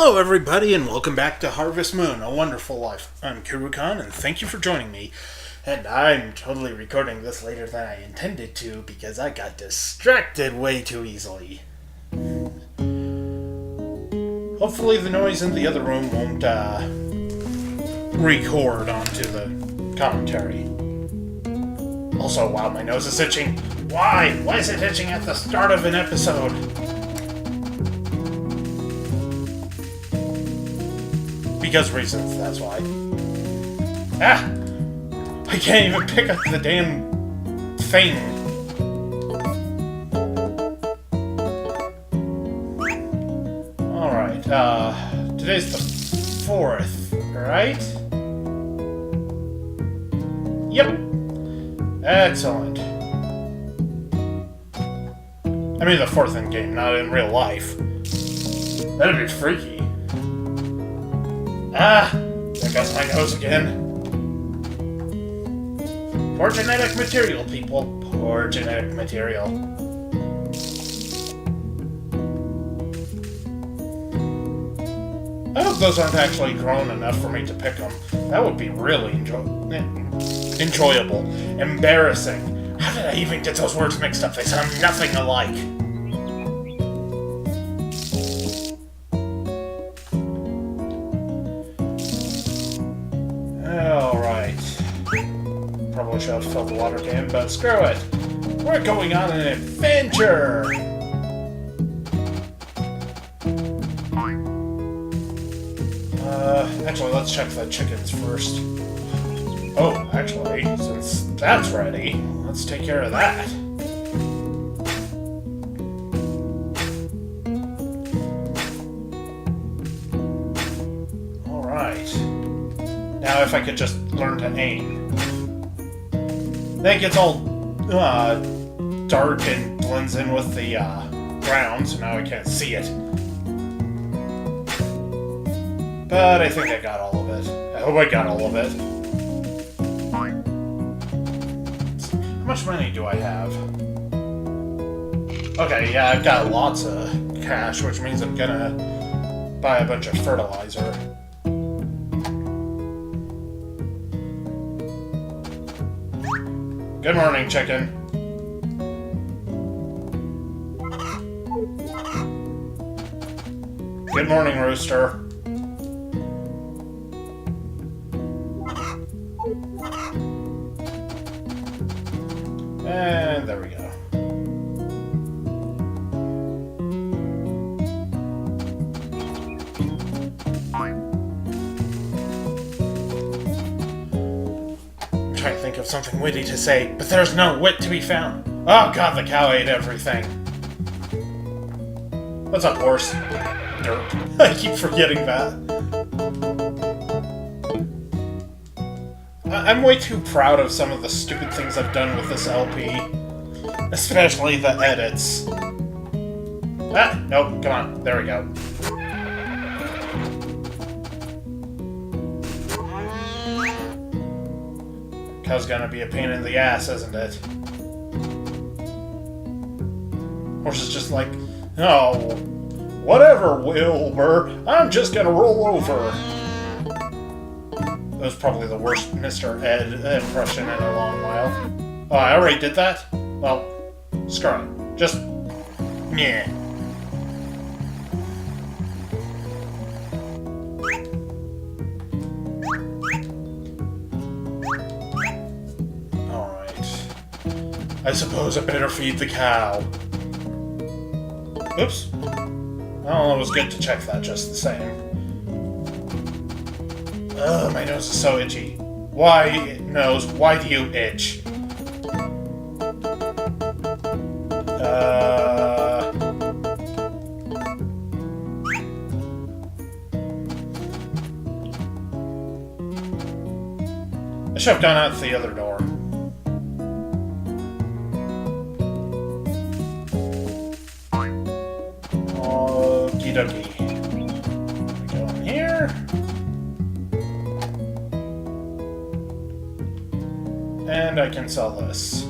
Hello everybody and welcome back to Harvest Moon, A Wonderful Life. I'm Kurukan and thank you for joining me. And I'm totally recording this later than I intended to because I got distracted way too easily. Hopefully the noise in the other room won't record onto the commentary. Also, wow, my nose is itching. Why? Why is it itching at the start of an episode? Because reasons, that's why. Ah! I can't even pick up the damn thing. Alright, today's the 4th, right? Yep. Excellent. I mean the 4th in game, not in real life. That'd be freaky. Ah! There goes my nose again. Poor genetic material, people. Poor genetic material. I hope those aren't actually grown enough for me to pick them. That would be really enjoyable. Embarrassing. How did I even get those words mixed up? They sound nothing alike. Probably should have filled the water can, but screw it. We're going on an adventure! Actually, let's check the chickens first. Oh, actually, since that's ready, let's take care of that. Alright. Now if I could just learn to aim. Then it gets all dark and blends in with the ground, so now I can't see it. But I think I got all of it. I hope I got all of it. How much money do I have? Okay, yeah, I've got lots of cash, which means I'm gonna buy a bunch of fertilizer. Good morning, chicken. Good morning, rooster. And there we go. Trying to think of something witty to say, but there's no wit to be found. Oh god, the cow ate everything. What's up, horse? Dirt. I keep forgetting that. I'm way too proud of some of the stupid things I've done with this LP. Especially the edits. Ah, nope, come on, there we go. Cow's gonna be a pain in the ass, isn't it? Horse is just like, oh, whatever, Wilbur. I'm just gonna roll over. That was probably the worst Mr. Ed impression in a long while. Oh, I already did that? Well, screw it. Just, yeah. I suppose I better feed the cow. Oops. Well, it was good to check that just the same. Ugh, my nose is so itchy. Why, nose, why do you itch? I should have gone out the other door. Okie dokie. We go in here. And I can sell this.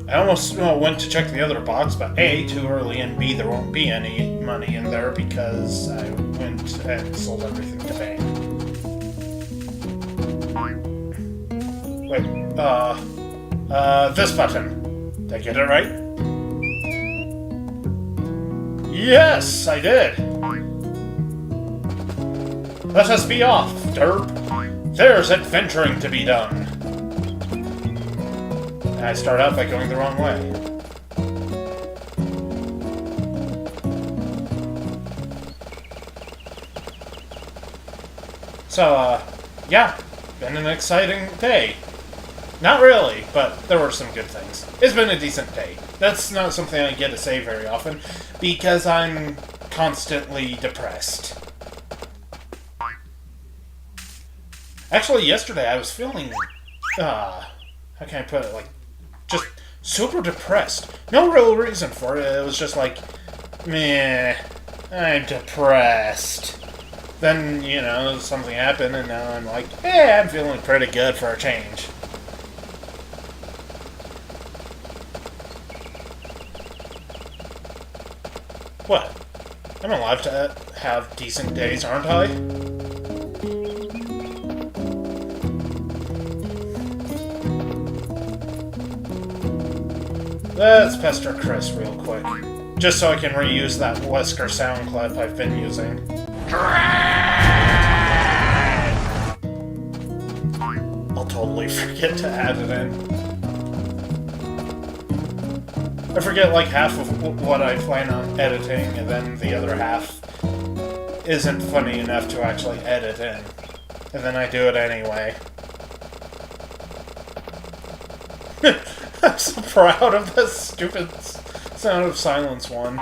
I almost went to check the other box, but A, too early, and B, there won't be any money in there because I went and sold everything to bank. Wait, this button. Did I get it right? Yes, I did! Let us be off, derp. There's adventuring to be done. I start out by going the wrong way. So, yeah, been an exciting day. Not really, but there were some good things. It's been a decent day. That's not something I get to say very often, because I'm constantly depressed. Actually, yesterday I was feeling, how can I put it, like, just super depressed. No real reason for it. It was just like, meh, I'm depressed. Then, you know, something happened, and now I'm like, hey, I'm feeling pretty good for a change. What? I'm allowed to have decent days, aren't I? Let's pester Chris real quick. Just so I can reuse that Wesker sound clip I've been using. I'll totally forget to add it in. I forget like half of what I plan on editing, and then the other half isn't funny enough to actually edit in. And then I do it anyway. I'm so proud of this stupid Sound of Silence one.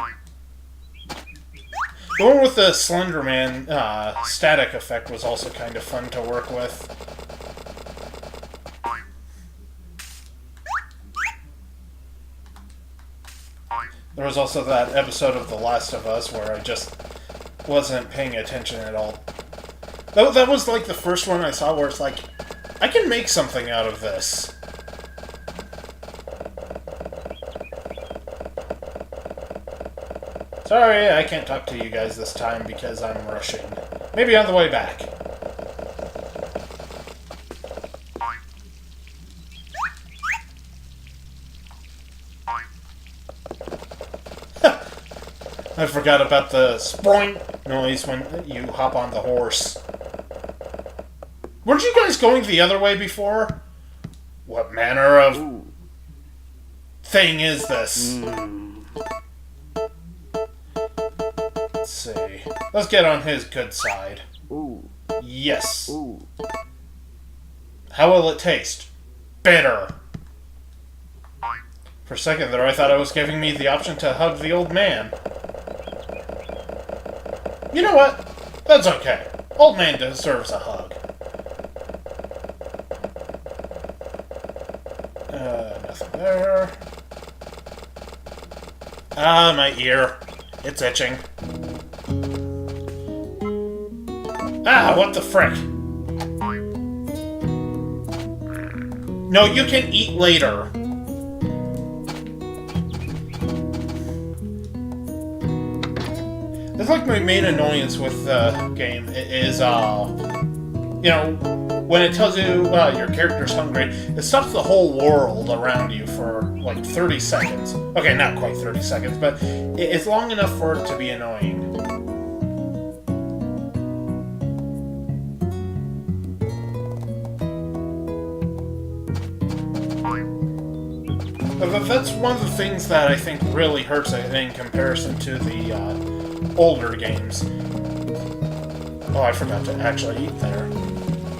The one with the Slenderman static effect was also kind of fun to work with. There was also that episode of The Last of Us where I just wasn't paying attention at all. That was like the first one I saw where it's like, I can make something out of this. Sorry, I can't talk to you guys this time because I'm rushing. Maybe on the way back. I forgot about the spoink noise when you hop on the horse. Weren't you guys going the other way before? What manner of thing is this? Let's see. Let's get on his good side. Yes. How will it taste? Bitter. For a second there, I thought it was giving me the option to hug the old man. You know what? That's okay. Old man deserves a hug. Nothing there. Ah, my ear. It's itching. Ah, what the frick? No, you can eat later. It's like my main annoyance with the game is, you know, when it tells you your character's hungry, it stops the whole world around you for like 30 seconds. Okay, not quite 30 seconds, but it's long enough for it to be annoying. But that's one of the things that I think really hurts it in comparison to the older games. Oh, I forgot to actually eat there.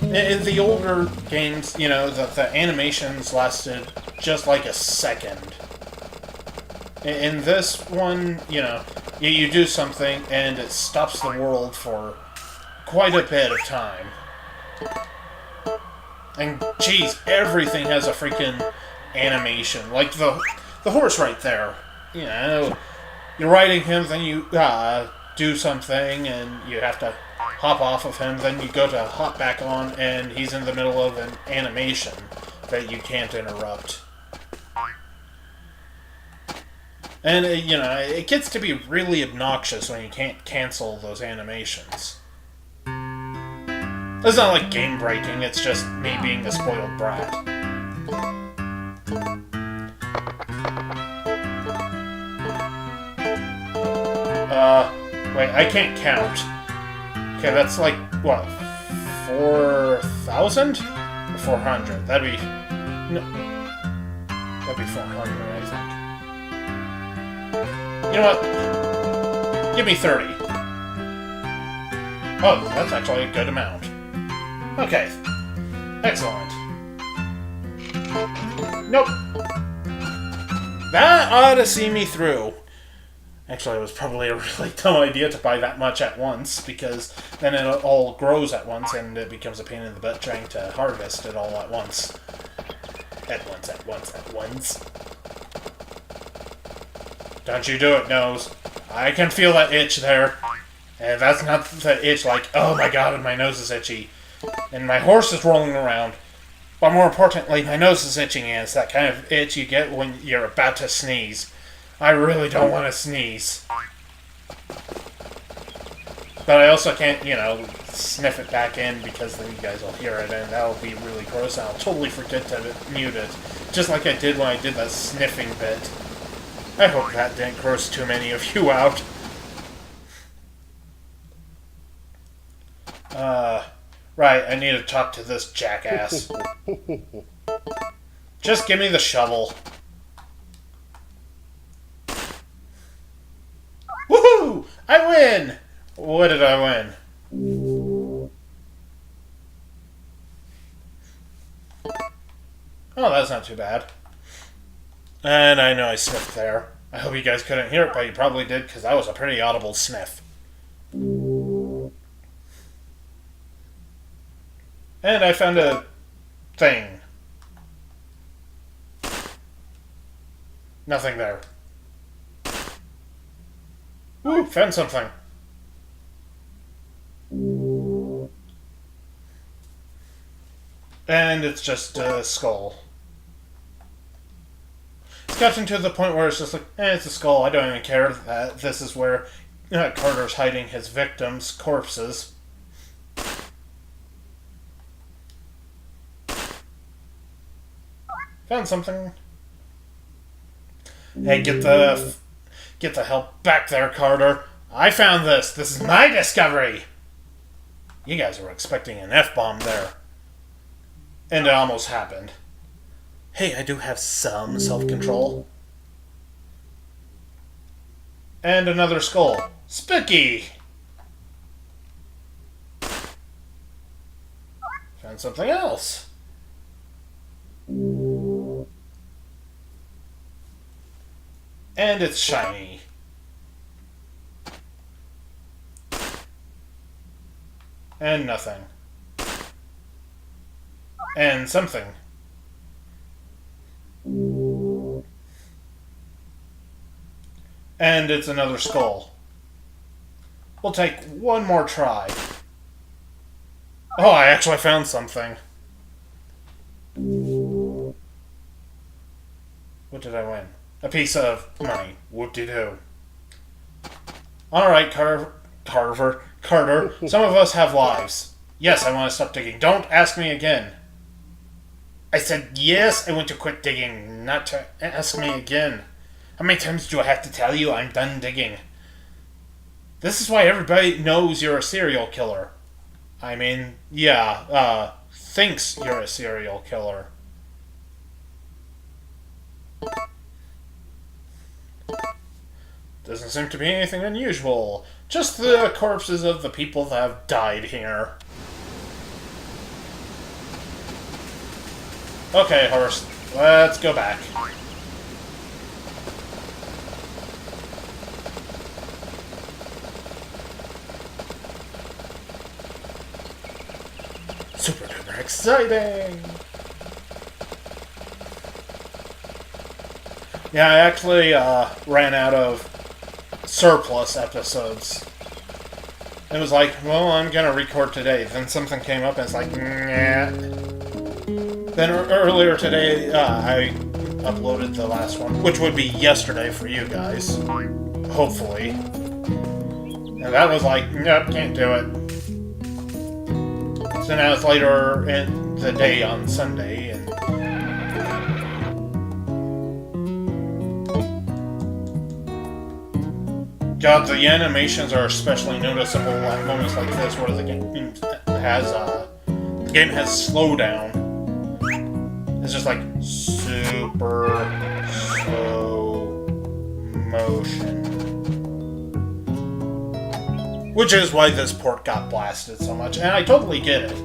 In the older games, you know, the animations lasted just like a second. In this one, you know, you do something and it stops the world for quite a bit of time. And geez, everything has a freaking animation. Like the horse right there. You know, you're riding him, then you do something and you have to hop off of him, then you go to hop back on and he's in the middle of an animation that you can't interrupt. And, you know, it gets to be really obnoxious when you can't cancel those animations. It's not like game breaking, it's just me being a spoiled brat. Wait, I can't count. Okay, that's like, what, 4,000? Or 400? That'd be... No. That'd be 400, I think. You know what? Give me 30. Oh, that's actually a good amount. Okay. Excellent. Nope. That ought to see me through. Actually, it was probably a really dumb idea to buy that much at once, because then it all grows at once, and it becomes a pain in the butt trying to harvest it all at once. At once. Don't you do it, Nose. I can feel that itch there. And that's not the itch like, oh my god, my nose is itchy. And my horse is rolling around. But more importantly, my nose is itching, and it's that kind of itch you get when you're about to sneeze. I really don't want to sneeze. But I also can't, you know, sniff it back in because then you guys will hear it and that'll be really gross and I'll totally forget to mute it. Just like I did when I did that sniffing bit. I hope that didn't gross too many of you out. Right, I need to talk to this jackass. Just give me the shovel. Woohoo! I win! What did I win? Oh, that's not too bad. And I know I sniffed there. I hope you guys couldn't hear it, but you probably did, because that was a pretty audible sniff. And I found a thing. Nothing there. Ooh, found something. And it's just a skull. It's gotten to the point where it's just like, it's a skull, I don't even care that this is where Carter's hiding his victims' corpses. Found something. Hey, get the hell back there, Carter. I found this. This is my discovery. You guys were expecting an F-bomb there. And it almost happened. Hey, I do have some self-control. And another skull. Spooky! Found something else. And it's shiny. And nothing. And something. And it's another skull. We'll take one more try. Oh, I actually found something. What did I win? A piece of money. Whoop-de-doo. Alright, Carter. Some of us have lives. Yes, I want to stop digging. Don't ask me again. I said yes, I want to quit digging, not to ask me again. How many times do I have to tell you I'm done digging? This is why everybody knows you're a serial killer. I mean, yeah, thinks you're a serial killer. Doesn't seem to be anything unusual. Just the corpses of the people that have died here. Okay, horse. Let's go back. Super duper exciting! Yeah, I actually ran out of surplus episodes. It was like, well, I'm gonna record today. Then something came up and it's like, nah. Then earlier today, I uploaded the last one, which would be yesterday for you guys, hopefully. And that was like, nope, can't do it. So now it's later in the day on Sunday, and God, the animations are especially noticeable at moments like this, where the game has slowdown. It's just like super slow motion. Which is why this port got blasted so much, and I totally get it.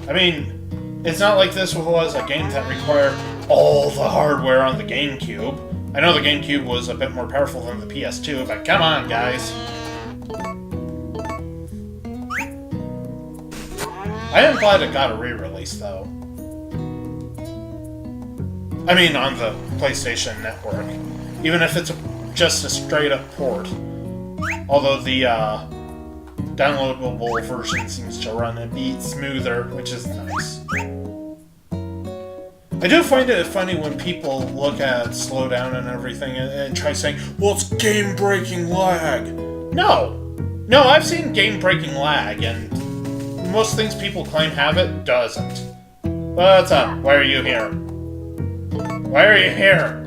I mean, it's not like this was a game that required all the hardware on the GameCube. I know the GameCube was a bit more powerful than the PS2, but come on, guys. I am glad it got a re-release, though. I mean, on the PlayStation Network. Even if it's just a straight-up port. Although the downloadable version seems to run a bit smoother, which is nice. I do find it funny when people look at slowdown and everything and try saying, well, it's game-breaking lag. No! No, I've seen game-breaking lag, and most things people claim have it doesn't. What's up? Why are you here? Why are you here?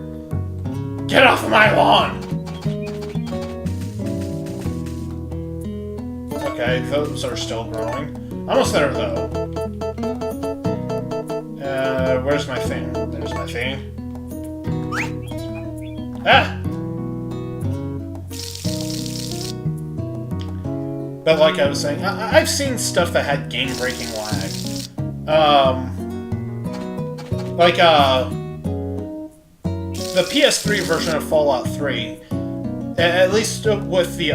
Get off of my lawn! Okay, those are still growing. Almost there, though. Where's my thing? There's my thing. Ah! But like I was saying, I've seen stuff that had game-breaking lag. The PS3 version of Fallout 3, at least with the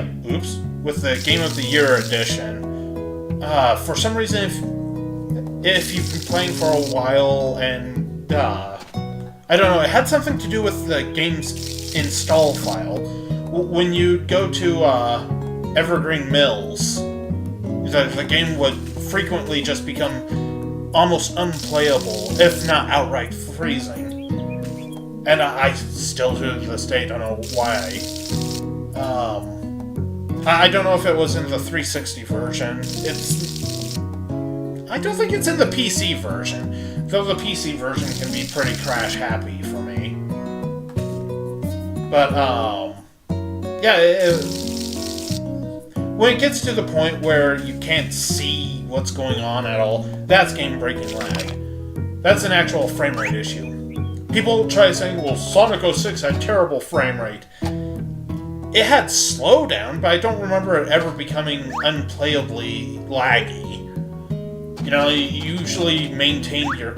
with the Game of the Year edition, for some reason, if you've been playing for a while and I don't know, it had something to do with the game's install file. When you go to Evergreen Mills, the game would frequently just become almost unplayable, if not outright freezing. And I still to this day don't know why. I don't know if it was in the 360 version. I don't think it's in the PC version, though the PC version can be pretty crash happy for me. But yeah, when it gets to the point where you can't see what's going on at all, that's game-breaking lag. That's an actual frame rate issue. People try saying, well, Sonic 06 had terrible frame rate. It had slowdown, but I don't remember it ever becoming unplayably laggy. You know, you usually maintained your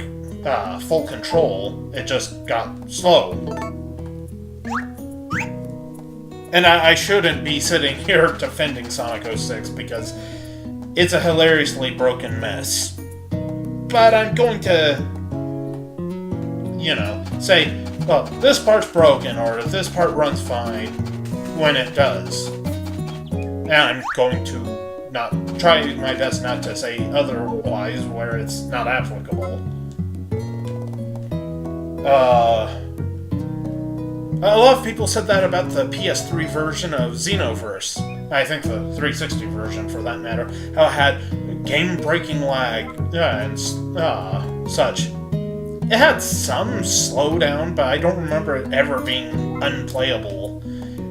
full control, it just got slow. And I shouldn't be sitting here defending Sonic 06 because it's a hilariously broken mess. But I'm going to, you know, say, well, this part's broken, or this part runs fine, when it does. And I'm going to not try my best not to say otherwise where it's not applicable. A lot of people said that about the PS3 version of Xenoverse. I think the 360 version, for that matter. How it had game-breaking lag and such. It had some slowdown, but I don't remember it ever being unplayable.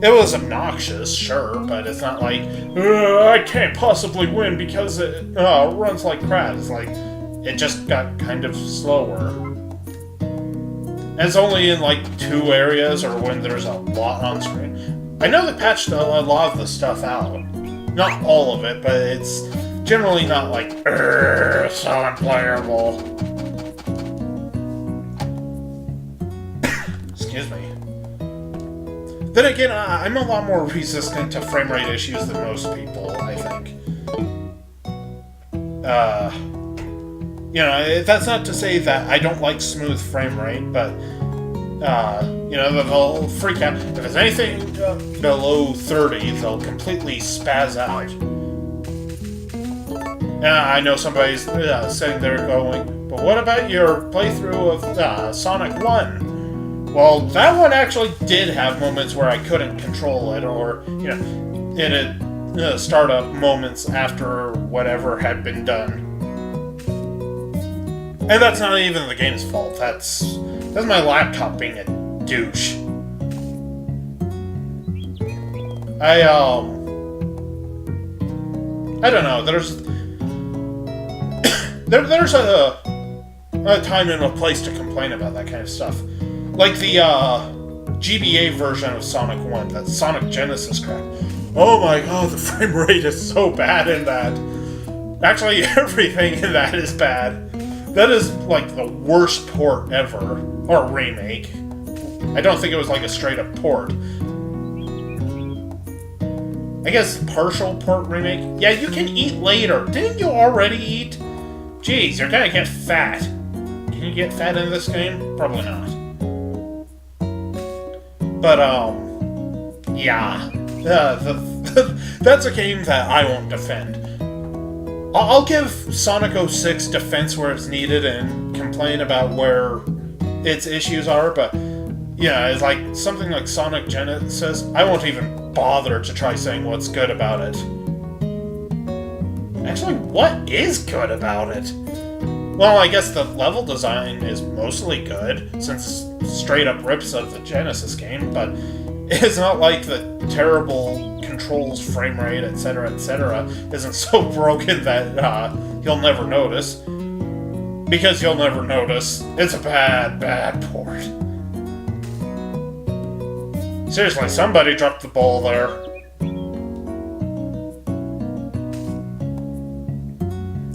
It was obnoxious, sure, but it's not like, I can't possibly win because it runs like crap. It's like, it just got kind of slower. And it's only in like 2 areas or when there's a lot on screen. I know they patched a lot of the stuff out. Not all of it, but it's generally not like, so unplayable. Excuse me. Then again, I'm a lot more resistant to frame rate issues than most people, I think. You know, that's not to say that I don't like smooth frame rate, but, you know, they'll freak out. If it's anything below 30, they'll completely spaz out. And I know somebody's sitting there going, but what about your playthrough of Sonic 1? Well, that one actually did have moments where I couldn't control it, or, it had startup moments after whatever had been done. And that's not even the game's fault. That's my laptop being a douche. I don't know. There's a time and a place to complain about that kind of stuff. Like the GBA version of Sonic 1, that Sonic Genesis crap. Oh my god, the frame rate is so bad in that. Actually, everything in that is bad. That is like the worst port ever. Or remake. I don't think it was like a straight up port. I guess partial port remake? Yeah, you can eat later. Didn't you already eat? Jeez, you're gonna get fat. Can you get fat in this game? Probably not. But, yeah. That's a game that I won't defend. I'll give Sonic 06 defense where it's needed and complain about where its issues are, but yeah, it's like something like Sonic Genesis, I won't even bother to try saying what's good about it. Actually, what is good about it? Well, I guess the level design is mostly good, since it's straight up rips of the Genesis game, but it's not like the terrible controls, frame rate, etc., isn't so broken that you'll never notice. Because you'll never notice, it's a bad, bad port. Seriously, somebody dropped the ball there.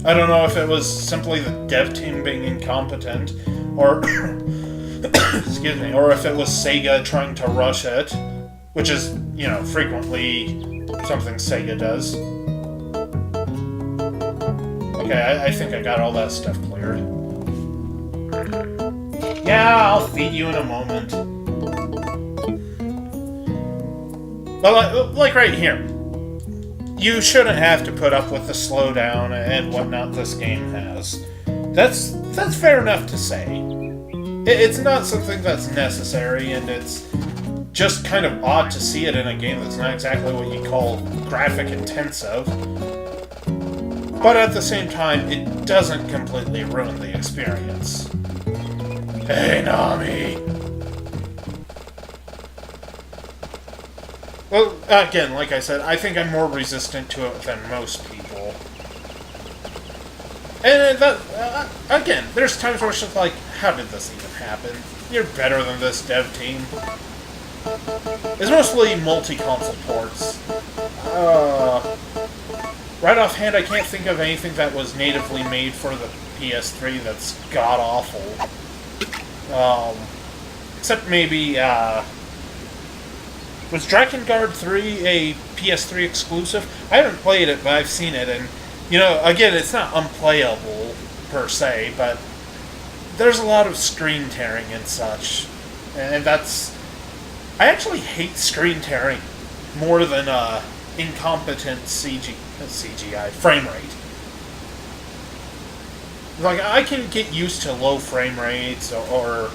I don't know if it was simply the dev team being incompetent, or excuse me, or if it was Sega trying to rush it, which is, frequently something Sega does. Okay, I think I got all that stuff cleared. Yeah, I'll feed you in a moment. But like right here, you shouldn't have to put up with the slowdown and whatnot this game has. That's fair enough to say. It's not something that's necessary, and it's just kind of odd to see it in a game that's not exactly what you call graphic intensive. But at the same time, it doesn't completely ruin the experience. Hey, Nami! Well, again, like I said, I think I'm more resistant to it than most people. And again, there's times where it's just like, how did this even happen? You're better than this dev team. It's mostly multi-console ports. Right offhand, I can't think of anything that was natively made for the PS3 that's god-awful. Except maybe, was Drakengard 3 a PS3 exclusive? I haven't played it, but I've seen it, and, again, it's not unplayable, per se, but there's a lot of screen tearing and such, and that's... I actually hate screen tearing more than, incompetent CGI frame rate. Like, I can get used to low frame rates or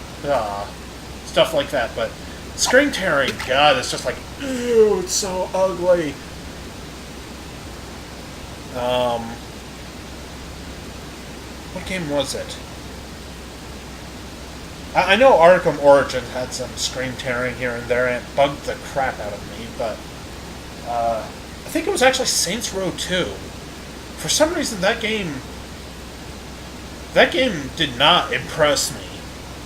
stuff like that, but screen tearing, God, it's just like, ew, it's so ugly. What game was it? I know Arkham Origins had some screen tearing here and there, and it bugged the crap out of me, but I think it was actually Saints Row 2. For some reason, that game did not impress me.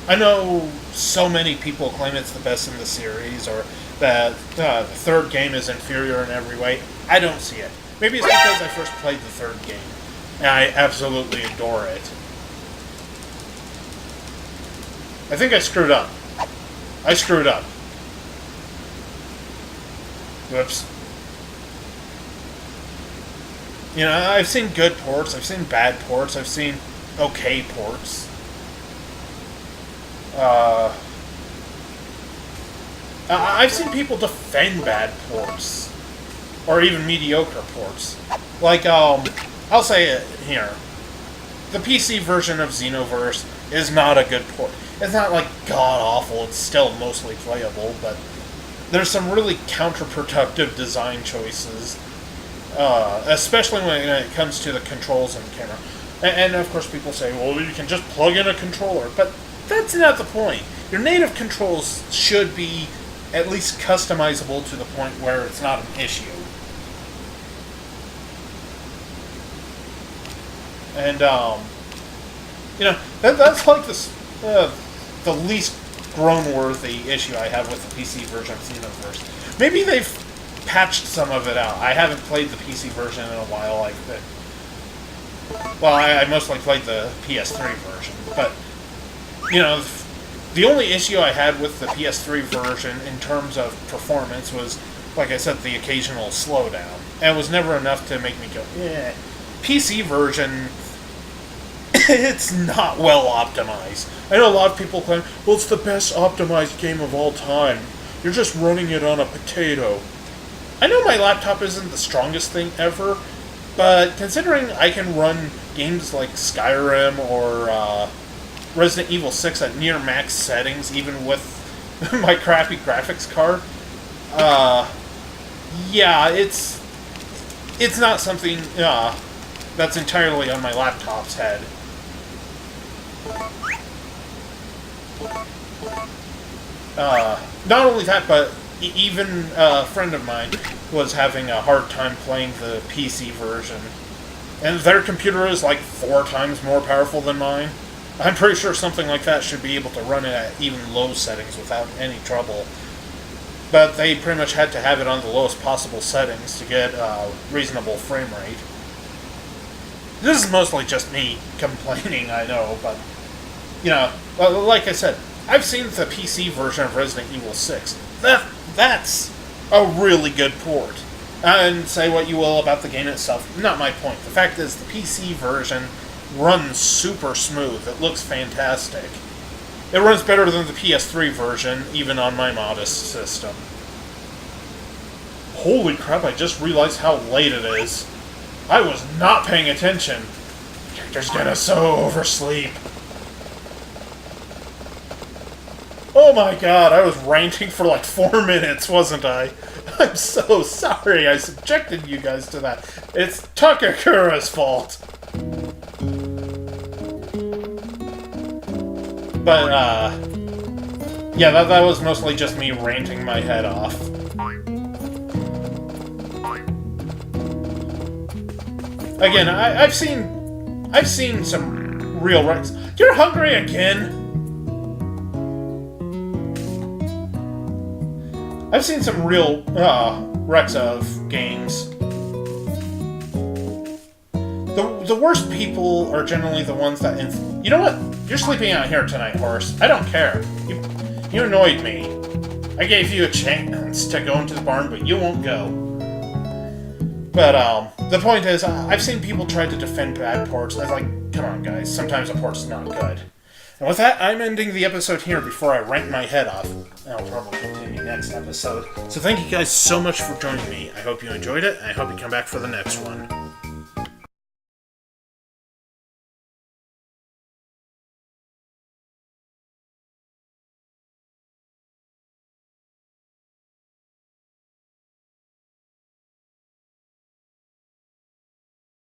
I know so many people claim it's the best in the series, or that the third game is inferior in every way. I don't see it. Maybe it's because I first played the third game, and I absolutely adore it. I think I screwed up. I screwed up. Whoops. I've seen good ports, I've seen bad ports, I've seen okay ports. I've seen people defend bad ports. Or even mediocre ports. Like, I'll say it here. The PC version of Xenoverse is not a good port. It's not like god-awful, it's still mostly playable, but there's some really counterproductive design choices, especially when it comes to the controls and the camera. And of course people say, well, you can just plug in a controller, but that's not the point. Your native controls should be at least customizable to the point where it's not an issue. And, that's like the least groan-worthy issue I have with the PC version of Xenoverse. Maybe they've patched some of it out. I haven't played the PC version in a while. I mostly played the PS3 version, but, the only issue I had with the PS3 version in terms of performance was, like I said, the occasional slowdown. And it was never enough to make me go, yeah. PC version, it's not well optimized. I know a lot of people claim, well, it's the best optimized game of all time. You're just running it on a potato. I know my laptop isn't the strongest thing ever, but considering I can run games like Skyrim or Resident Evil 6 at near max settings, even with my crappy graphics card, it's not something that's entirely on my laptop's head. Not only that, but even a friend of mine was having a hard time playing the PC version. And their computer is like 4 times more powerful than mine. I'm pretty sure something like that should be able to run it at even low settings without any trouble. But they pretty much had to have it on the lowest possible settings to get a reasonable frame rate. This is mostly just me complaining, I know, but, like I said, I've seen the PC version of Resident Evil 6. That's a really good port. And say what you will about the game itself, not my point. The fact is, the PC version runs super smooth. It looks fantastic. It runs better than the PS3 version, even on my modest system. Holy crap, I just realized how late it is. I was not paying attention. Character's gonna so oversleep. Oh my god, I was ranting for like 4 minutes, wasn't I? I'm so sorry I subjected you guys to that. It's Takakura's fault. But, that was mostly just me ranting my head off. Again, I've seen some real wrecks. You're hungry again? I've seen some real wrecks of games. The worst people are generally the ones that... You know what? You're sleeping out here tonight, Horace. I don't care. You annoyed me. I gave you a chance to go into the barn, but you won't go. But, the point is, I've seen people try to defend bad ports. I'm like, come on, guys. Sometimes a port's not good. And with that, I'm ending the episode here before I rant my head off. I'll probably continue next episode. So thank you guys so much for joining me. I hope you enjoyed it, and I hope you come back for the next one.